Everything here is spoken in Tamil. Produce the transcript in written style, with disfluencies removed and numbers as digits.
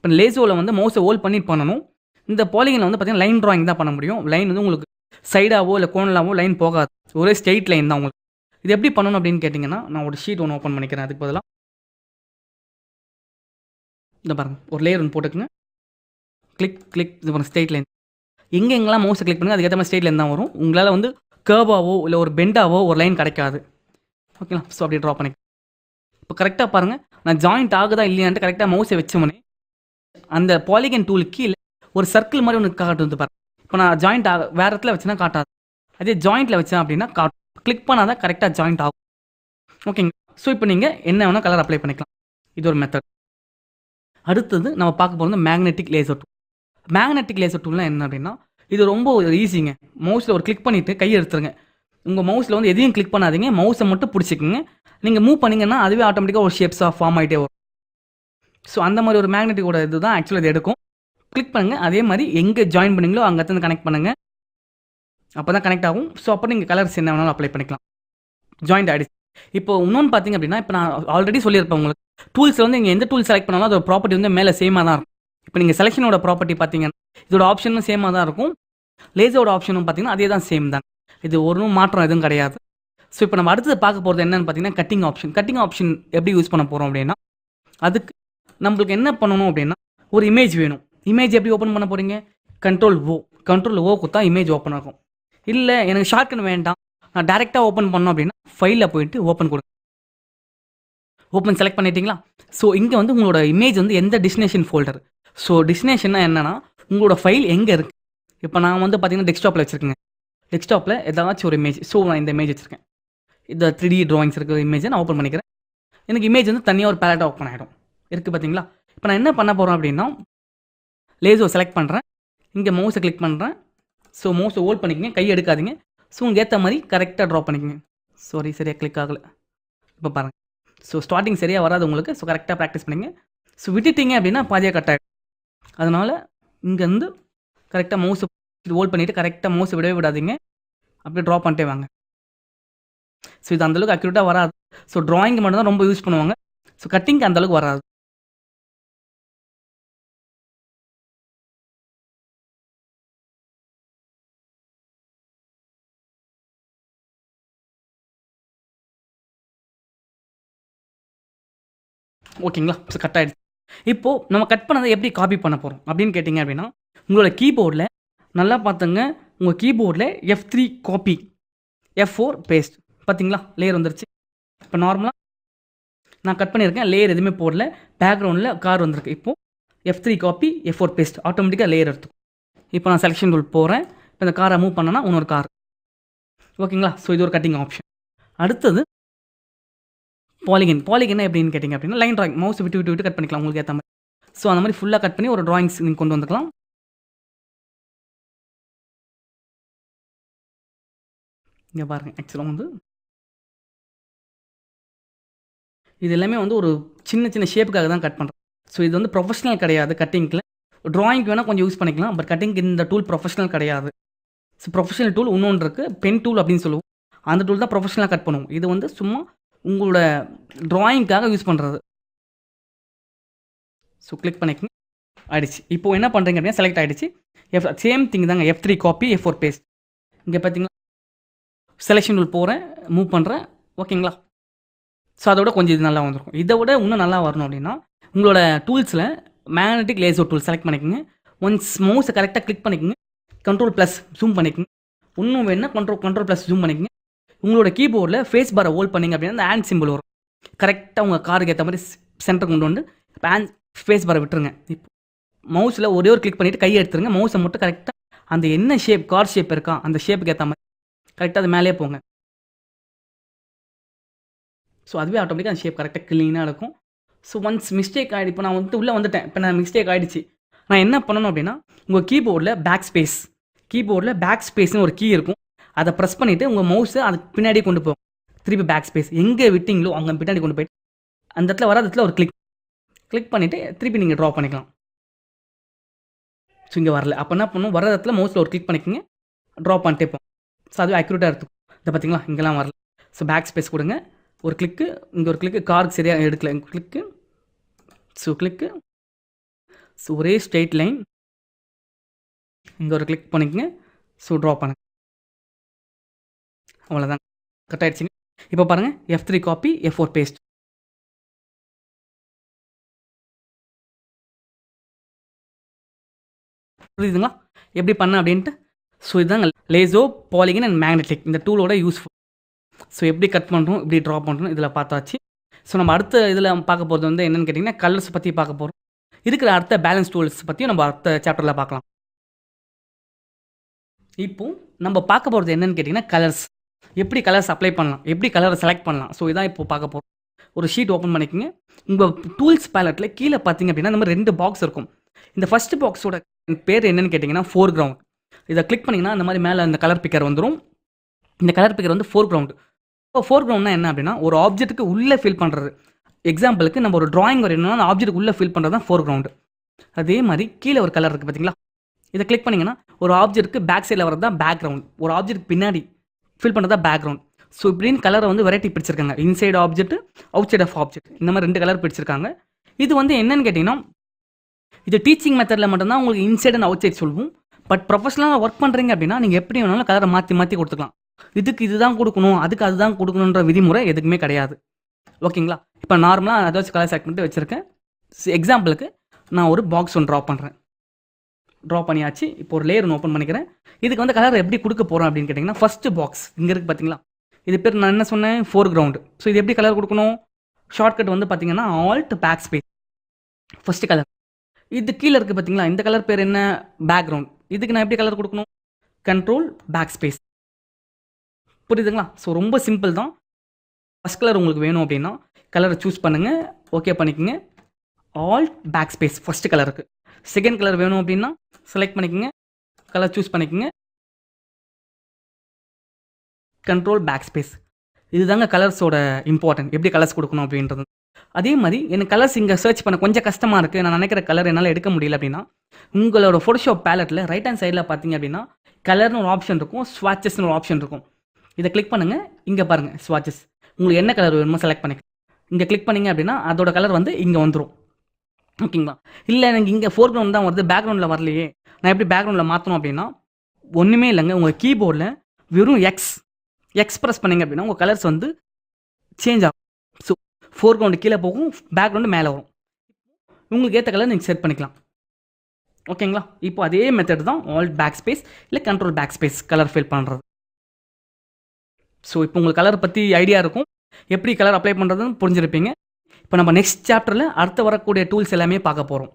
இப்போ லேசோவில் வந்து மவுஸை ஹோல்ட் பண்ணி பண்ணணும். இந்த பாலிகனில் வந்து பார்த்தீங்கன்னா லைன் ட்ராயிங் தான் பண்ண முடியும். லைன் வந்து உங்களுக்கு சைடாவோ இல்லை கோனலாவோ லைன் போகாது, ஒரே ஸ்ட்ரெயிட் லைன் தான் உங்களுக்கு. இது எப்படி பண்ணணும் அப்படின்னு கேட்டிங்கன்னா, நான் ஒரு ஷீட் ஒன்று ஓப்பன் பண்ணிக்கிறேன். அதுக்கு பதிலாக இந்த பாருங்கள், ஒரு லேயர் ஒன்று போட்டுக்குங்க. கிளிக் கிளிக் இது பாருங்கள், ஸ்ட்ரெயிட் லைன். எங்கெங்கெல்லாம் மவுஸை கிளிக் பண்ணுங்க அதுக்கேற்ற மாதிரி ஸ்ட்ரெயிட் லைன் தான் வரும். உங்களால் வந்து கர்வாவோ இல்லை ஒரு பெண்டாவோ ஒரு லைன் கிடைக்காது. ஓகேங்களா? ஸோ அப்படி ட்ரா பண்ணிக்க. இப்போ கரெக்டாக பாருங்கள், நான் ஜாயிண்ட் ஆகுதா இல்லையான்ட்டு கரெக்டாக மவுஸை வச்சோன்னே அந்த பாலிகன் டூல் கீழே ஒரு சர்க்கிள் மாதிரி ஒன்று காட்டுது பாருங்க. இப்போ நான் ஜாயிண்ட் வேறு இடத்துல வச்சுனா காட்டாது, அதே ஜாயிண்ட்டில் வச்சேன் அப்படின்னா காட்டும். கிளிக் பண்ணால் தான் கரெக்டாக ஜாயிண்ட் ஆகும். ஓகேங்க. ஸோ இப்போ நீங்கள் என்ன வேணால் கலர் அப்ளை பண்ணிக்கலாம். இது ஒரு மெத்தட். அடுத்தது நம்ம பார்க்க போகிறது magnetic laser tool. Magnetic laser டூல்னால் என்ன அப்படின்னா, இது ரொம்ப ஈஸிங்க. மவுஸில் ஒரு கிளிக் பண்ணிவிட்டு கையை எடுத்துருங்க. உங்கள் மவுஸில் வந்து எதையும் கிளிக் பண்ணாதீங்க, மவுஸை மட்டும் பிடிச்சிக்கோங்க. நீங்கள் மூவ் பண்ணிங்கன்னா அதுவே ஆட்டோமேட்டிக்காக ஒரு ஷேப்ஸாக ஃபார்ம் ஆகிட்டே வரும். ஸோ அந்த மாதிரி ஒரு மேக்னெட்டிக்கோட இது தான் ஆக்சுவலாக இது எடுக்கும். கிளிக் பண்ணுங்கள், அதே மாதிரி எங்கே ஜாயின் பண்ணிங்களோ அங்கே வந்து கனெக்ட் பண்ணுங்கள். அப்போ தான் கனெக்ட் ஆகும். ஸோ அப்போ நீங்கள் கலர்ஸ் என்ன வேணாலும் அப்ளை பண்ணிக்கலாம். ஜாயிண்ட் ஆகிடுச்சு. இப்போ இன்னொன்று பார்த்தீங்க அப்படின்னா, இப்போ நான் ஆல்ரெடி சொல்லியிருப்பேன் உங்களுக்கு, டூல்ஸில் வந்து நீங்கள் எந்த டூல் செலக்ட் பண்ணாலும் அதோட ப்ராப்பர்ட்டி வந்து மேலே சேமாக தான் இருக்கும். இப்போ நீங்கள் செலெக்ஷனோட ப்ராப்பர்ட்டி பார்த்தீங்கன்னா இதோட ஆப்ஷனும் சேமாக தான் இருக்கும். லேசரோட ஆப்ஷனும் பார்த்தீங்கன்னா அதே தான், சேம் தான். இது ஒன்றும் மாற்றம் எதுவும் கிடையாது. ஸோ இப்போ நம்ம அடுத்தது பார்க்க போகிறது என்னன்னு பார்த்தீங்கன்னா கட்டிங் ஆப்ஷன். கட்டிங் ஆப்ஷன் எப்படி யூஸ் பண்ண போகிறோம் அப்படின்னா, அதுக்கு நம்மளுக்கு என்ன பண்ணணும் அப்படின்னா, ஒரு இமேஜ் வேணும். இமேஜ் எப்படி ஓப்பன் பண்ண போகிறீங்க? கண்ட்ரோல் ஓ கொடுத்தா இமேஜ் ஓப்பன் ஆகும். இல்லை எனக்கு ஷார்ட்கட் வேண்டாம், நான் டேரெக்டாக ஓப்பன் பண்ணோம் அப்படின்னா ஃபைலில் போயிட்டு ஓப்பன் கொடுங்க. ஓப்பன் செலக்ட் பண்ணிட்டீங்களா? ஸோ இங்கே வந்து உங்களோட இமேஜ் வந்து எந்த டெஸ்டினேஷன் ஃபோல்டர். ஸோ டெஸ்டினேஷன்னா என்னன்னா, உங்களோட ஃபைல் எங்கே இருக்குது. இப்போ நான் வந்து பார்த்தீங்கன்னா டெஸ்க்டாப்பில் வச்சுருக்கேங்க. டெஸ்க்டாப்பில் ஏதாச்சும் ஒரு இமேஜ். ஸோ நான் இந்த இமேஜ் வச்சுருக்கேன். இந்த 3D ட்ராயிங்ஸ் இருக்கிற இமேஜை நான் ஓப்பன் பண்ணிக்கிறேன். எனக்கு இமேஜ் வந்து தனியாக ஒரு பேலட்டாக ஓப்பன் ஆகிடும். இருக்குது பார்த்தீங்களா? இப்போ நான் என்ன பண்ண போகிறேன் அப்படின்னா, லேசோ செலக்ட் பண்ணுறேன், இங்கே மவுஸை கிளிக் பண்ணுறேன். ஸோ மவுஸை ஹோல்ட் பண்ணிக்கங்க, கை எடுக்காதீங்க. ஸோ உங்களுக்கு ஏற்ற மாதிரி கரெக்டாக ட்ரா பண்ணிக்கங்க. சரியாக கிளிக் ஆகலை. இப்போ பாருங்கள். ஸோ ஸ்டார்டிங் சரியாக வராது உங்களுக்கு. ஸோ கரெக்டாக ப்ராக்டிஸ் பண்ணிங்க. ஸோ விட்டுட்டீங்க அப்படின்னா பாதியாக கட் ஆகிடும். அதனால் இங்கேருந்து கரெக்டாக மவுஸை ஹோல்ட் பண்ணிவிட்டு கரெக்டாக மவுஸை விடவே விடாதீங்க, அப்படியே ட்ரா பண்ணிட்டே வாங்க. ஸோ இது அந்தளவுக்கு அக்யூரேட்டாக வராது. ஸோ ட்ராயிங் மட்டும் தான் ரொம்ப யூஸ் பண்ணுவாங்க. ஸோ கட்டிங்க்கு அந்தளவுக்கு வராது. ஓகேங்களா? ஸோ கட் ஆகிடுச்சு. இப்போது நம்ம கட் பண்ணதை எப்படி காப்பி பண்ண போகிறோம் அப்படின்னு கேட்டிங்க அப்படின்னா, உங்களோட கீபோர்டில் நல்லா பார்த்துங்க, உங்கள் கீபோர்டில் F3 காப்பி, F4 பேஸ்ட். பார்த்தீங்களா? லேயர் வந்துருச்சு. இப்போ நார்மலாக நான் கட் பண்ணியிருக்கேன், லேயர் எதுவுமே போடல, பேக்ரவுண்டில் கார் வந்திருக்கு. இப்போது F3 காப்பி, F4 பேஸ்ட் ஆட்டோமேட்டிக்காக லேயர் எடுத்துக்கும். இப்போ நான் செலெக்ஷன் டூல் போகிறேன். இப்போ இந்த காரை மூவ் பண்ணனா இன்னொரு கார். ஓகேங்களா? ஸோ இது ஒரு கட்டிங் ஆப்ஷன். அடுத்தது பாலிகன் எப்படின்னு கேட்டிங்க அப்படின்னா, லைன் ட்ராயிங். மவுஸ் விட்டு கட் பண்ணிக்கலாம் உங்களுக்கு ஏற்ற மாதிரி. ஸோ அந்த மாதிரி ஃபுல்லாக கட் பண்ணி ஒரு ட்ராயிங்ஸ் நீங்கள் கொண்டு வந்துக்கலாம். இங்கே பாருங்கள், ஆக்சுவலாக வந்து இது எல்லாமே வந்து ஒரு சின்ன ஷேப்புக்காக தான் கட் பண்ணுறேன். ஸோ இது வந்து ப்ரொஃபஷனல் கிடையாது. கட்டிங்கில் ட்ராயிங்க்கு வேணால் கொஞ்சம் யூஸ் பண்ணிக்கலாம், பட் கட்டிங்க்கு இந்த டூல் ப்ரொஃபஷனல் கிடையாது. ஸோ ப்ரொஃபஷனல் டூல் இன்னொன்று இருக்குது, பென் டூல் அப்படின்னு சொல்லுவோம். அந்த டூல் தான் ப்ரொஃபஷனலாக கட் பண்ணுவோம். இது வந்து சும்மா உங்களோட ட்ராயிங்க்காக யூஸ் பண்ணுறது. ஸோ கிளிக் பண்ணிக்கங்க, ஆகிடுச்சு. இப்போது என்ன பண்ணுறீங்க அப்படின்னா, செலக்ட் ஆகிடுச்சு. சேம் திங் தாங்க, F3 காப்பி, F4 பேஸ்ட். இங்கே பார்த்தீங்களா? செலெக்ஷன் டூல் போகிறேன், மூவ் பண்ணுறேன். ஓகேங்களா? ஸோ அதோட கொஞ்சம் இது நல்லா வந்துருக்கும். இதை விட இன்னும் நல்லா வரணும் அப்படின்னா, உங்களோட டூல்ஸில் மேக்னெட்டிக் லேசர் டூல் செலக்ட் பண்ணிக்கோங்க. ஒன்ஸ் மவுஸை கரெக்டாக கிளிக் பண்ணிக்கோங்க, Ctrl+ ஜூம் பண்ணிக்கோங்க. இன்னும் வேணுன்னா Ctrl+ ஜூம் பண்ணிக்கோங்க. உங்களோட கீபோர்டில் ஃபேஸ் பாரை ஹோல்ட் பண்ணிங்க அப்படின்னா அந்த ஹேண்ட் சிம்பிள் வரும். கரெக்டாக உங்கள் காருக்கு ஏற்ற மாதிரி சென்டர் கொண்டு வந்து இப்போ ஹேண்ட் ஃபேஸ் பாரை விட்டுருங்க. இப்போ மவுஸில் ஒரே ஒரு கிளிக் பண்ணிவிட்டு கையை எடுத்துருங்க. மவுஸை மட்டும் கரெக்டாக அந்த என்ன ஷேப், கார் ஷேப் இருக்கா அந்த ஷேப்புக்கு ஏற்ற மாதிரி கரெக்டாக அது மேலே போங்க. ஸோ அதுவே ஆட்டோமேட்டிக்காக அந்த ஷேப் கரெக்டாக க்ளீனாக இருக்கும். ஸோ ஒன்ஸ் மிஸ்டேக் ஆகிடு, இப்போ நான் வந்து உள்ளே வந்துட்டேன், இப்போ நான் மிஸ்டேக் ஆகிடுச்சு, நான் என்ன பண்ணணும் அப்படின்னா, உங்கள் கீபோர்டில் பேக் ஸ்பேஸ்னு ஒரு கீ இருக்கும். அதை ப்ரெஸ் பண்ணிவிட்டு உங்கள் மவுஸை அதுக்கு பின்னாடியே கொண்டு போகும். திருப்பி பேக் ஸ்பேஸ் எங்கே விட்டிங்களோ அங்கே பின்னாடி கொண்டு போயிட்டு அந்த இடத்துல வராத இடத்துல ஒரு கிளிக் பண்ணிவிட்டு திருப்பி நீங்கள் ட்ரா பண்ணிக்கலாம். ஸோ இங்கே வரல, அப்போ என்ன பண்ணணும், வர இடத்துல மவுஸில் ஒரு கிளிக் பண்ணிக்கோங்க, ட்ரா பண்ணிட்டே போகும். ஸோ அதுவே அக்யூரேட்டாக இருக்கும். இதை பார்த்தீங்களா, இங்கெல்லாம் வரல. ஸோ பேக் ஸ்பேஸ் கொடுங்க, ஒரு கிளிக்கு, இங்கே ஒரு கிளிக்கு, காருக்கு சரியாக எடுக்கல, கிளிக்கு. ஸோ கிளிக்கு, ஸோ ஒரே ஸ்ட்ரெயிட் லைன் இங்கே ஒரு கிளிக் பண்ணிக்கங்க. ஸோ ட்ரா பண்ணுங்க. அவ்வளோதான், கட் ஆகிடுச்சிங்க. இப்போ பாருங்கள், F3 காப்பி, F4 பேஸ்ட். புரியுதுங்களா எப்படி பண்ண அப்படின்ட்டு? ஸோ இதுதாங்க லேசோ, பாலிகன் அண்ட் மேக்னெட்டிக் இந்த டூலோட யூஸ்ஃபுல். ஸோ எப்படி கட் பண்ணுறோம், எப்படி ட்ரா பண்ணுறோம் இதில் பார்த்தாச்சு. ஸோ நம்ம அடுத்த இதில் பார்க்க போகிறது வந்து என்னென்னு கேட்டிங்கன்னா கலர்ஸ் பற்றி பார்க்க போகிறோம். இருக்கிற அடுத்த பேலன்ஸ் டூல்ஸ் பற்றியும் நம்ம அடுத்த சாப்டரில் பார்க்கலாம். இப்போது நம்ம பார்க்க போகிறது என்னென்னு கேட்டிங்கன்னா கலர்ஸ். எப்படி கலர்ஸ் அப்ளை பண்ணலாம், எப்படி கலரை செலக்ட் பண்ணலாம். ஸோ இதான் இப்போ பார்க்க போகிறோம். ஒரு ஷீட் ஓப்பன் பண்ணிக்கோங்க. உங்கள் டூல்ஸ் பேலட்டில் கீழே பார்த்தீங்க அப்படின்னா இந்த மாதிரி 2 பாக்ஸ் இருக்கும். இந்த ஃபர்ஸ்ட் பாக்ஸோட பேர் என்னென்னு கேட்டிங்கன்னா ஃபோர் கிரவுண்ட். இதை கிளிக் பண்ணிங்கன்னா அந்த மாதிரி மேலே அந்த கலர் பிக்கர் வந்துடும். இந்த கலர் பிக்கர் வந்து ஃபோர் கிரவுண்டு. இப்போ ஃபோர் கிரவுண்ட்னா என்ன அப்படின்னா ஒரு ஆப்ஜெக்ட்டுக்கு உள்ளே ஃபில் பண்ணுறது. எக்ஸாம்பிளுக்கு நம்ம ஒரு ட்ராயிங் வரையணும்னா அந்த ஆப்ஜெக்ட் உள்ளே ஃபில் பண்ணுறது தான் ஃபோர் கிரவுண்டு. அதே மாதிரி கீழே ஒரு கலர் இருக்குது பார்த்தீங்களா, இதை கிளிக் பண்ணிங்கன்னா ஒரு ஆப்ஜெக்ட்டுக்கு பேக் சைடில் வரது தான் பேக்ரவுண்ட், ஒரு ஆப்ஜெக்ட் பின்னாடி ஃபில் பண்ணுறது தான் பேக்ரவுண்ட். ஸோ இப்படின்னு கலரை வந்து வெரைட்டி பிடிச்சிருக்காங்க. Inside object, outside of object, இந்த மாதிரி 2 கலர் பிடிச்சிருக்காங்க. இது வந்து என்னன்னு கேட்டிங்கன்னா இது டீச்சிங் மெத்தடில் மட்டும்தான் உங்களுக்கு இன்சைட் அண்ட் அவுட் சைட் சொல்லுவோம். பட் ப்ரொஃபஷனலாக ஒர்க் பண்ணுறீங்க அப்படின்னா நீங்கள் எப்படி வேணாலும் கலரை மாற்றி கொடுத்துக்கலாம். இதுக்கு இதுதான் கொடுக்கணும், அதுக்கு அதுதான் கொடுக்கணுன்ற விதிமுறை எதுக்குமே கிடையாது. ஓகேங்களா? இப்போ நார்மலாக அதை வச்சு கலர் செலக்ட் பண்ணிட்டு வச்சுருக்கேன். எக்ஸாம்பிளுக்கு நான் ஒரு பாக்ஸ் ஒன்று ட்ரா பண்ணுறேன். ட்ரா பண்ணியாச்சு. இப்போ ஒரு லேயர் ஒன்று ஓப்பன் பண்ணிக்கிறேன். இதுக்கு வந்து கலர் எப்படி கொடுக்க போகிறோம் அப்படின்னு கேட்டிங்கன்னா ஃபஸ்ட்டு பாக்ஸ் இங்கே இருக்குது பார்த்தீங்களா, இது பேர் நான் என்ன சொன்னேன், ஃபோர் கிரவுண்டு. ஸோ இது எப்படி கலர் கொடுக்கணும், ஷார்ட்கட் வந்து பார்த்தீங்கன்னா alt backspace, first colour. இது கீழே இருக்குது பார்த்தீங்களா, இந்த கலர் பேர் என்ன, பேக்ரவுண்ட். இதுக்கு நான் எப்படி கலர் கொடுக்கணும், கண்ட்ரோல் பேக் ஸ்பேஸ். புரியுதுங்களா? ஸோ ரொம்ப சிம்பிள் தான். ஃபஸ்ட் கலர் உங்களுக்கு வேணும் அப்படின்னா கலரை சூஸ் பண்ணுங்கள், ஓகே பண்ணிக்கோங்க. ஆல்ட் பேக் ஸ்பேஸ் ஃபஸ்ட்டு கலருக்கு. செகண்ட் கலர் வேணும் அப்படின்னா செலக்ட் பண்ணிக்கோங்க, கலர் சூஸ் பண்ணிக்கோங்க, கண்ட்ரோல் பேக் ஸ்பேஸ். இதுதாங்க கலர்ஸோட இம்பார்ட்டன்ட், எப்படி கலர்ஸ் கொடுக்கணும் அப்படின்றது. அதே மாதிரி எனக்கு கலர்ஸ் இங்கே சர்ச் பண்ண கொஞ்சம் கஷ்டமாக இருக்குது, நான் நினைக்கிற கலர் என்னால் எடுக்க முடியல அப்படின்னா உங்களோட ஃபோட்டோஷாப் பேலட்டில் ரைட் ஹேண்ட் சைடில் பார்த்தீங்க அப்படின்னா கலர்னு ஒரு ஆப்ஷன் இருக்கும், ஸ்வாட்சஸ்னு ஒரு ஆப்ஷன் இருக்கும். இதை கிளிக் பண்ணுங்கள். இங்கே பாருங்கள் ஸ்வாட்சஸ், உங்களுக்கு என்ன கலர் வேணுமோ செலக்ட் பண்ணிக்க. இங்கே கிளிக் பண்ணிங்க அப்படின்னா அதோட கலர் வந்து இங்கே வந்துடும். ஓகேங்களா? இல்லை எனக்கு இங்கே ஃபோர் கிரவுண்ட் தான் வருது, பேக்ரவுண்டில் வரலையே, நான் எப்படி பேக்ரவுண்டில் மாற்றணும் அப்படின்னா ஒன்றுமே இல்லைங்க. உங்கள் கீபோர்டில் வெறும் எக்ஸ் ப்ரெஸ் பண்ணிங்க அப்படின்னா உங்கள் கலர்ஸ் வந்து சேஞ்ச் ஆகும். ஸோ ஃபோர் கிரவுண்டு கீழே போகும், பேக்ரவுண்டு மேலே வரும். உங்களுக்கு ஏற்ற கலர் நீங்கள் செட் பண்ணிக்கலாம். ஓகேங்களா? இப்போ அதே மெத்தட் தான் ஆல்ட் பேக் ஸ்பேஸ் இல்லை control backspace colour fill பண்ணுறது. ஸோ இப்போ உங்களுக்கு கலர் பற்றி ஐடியா இருக்கும், எப்படி கலர் அப்ளை பண்ணுறதுன்னு புரிஞ்சிருப்பீங்க. இப்போ நம்ம நெக்ஸ்ட் சாப்டரில் அடுத்து வரக்கூடிய டூல்ஸ் எல்லாமே பார்க்க போகிறோம்.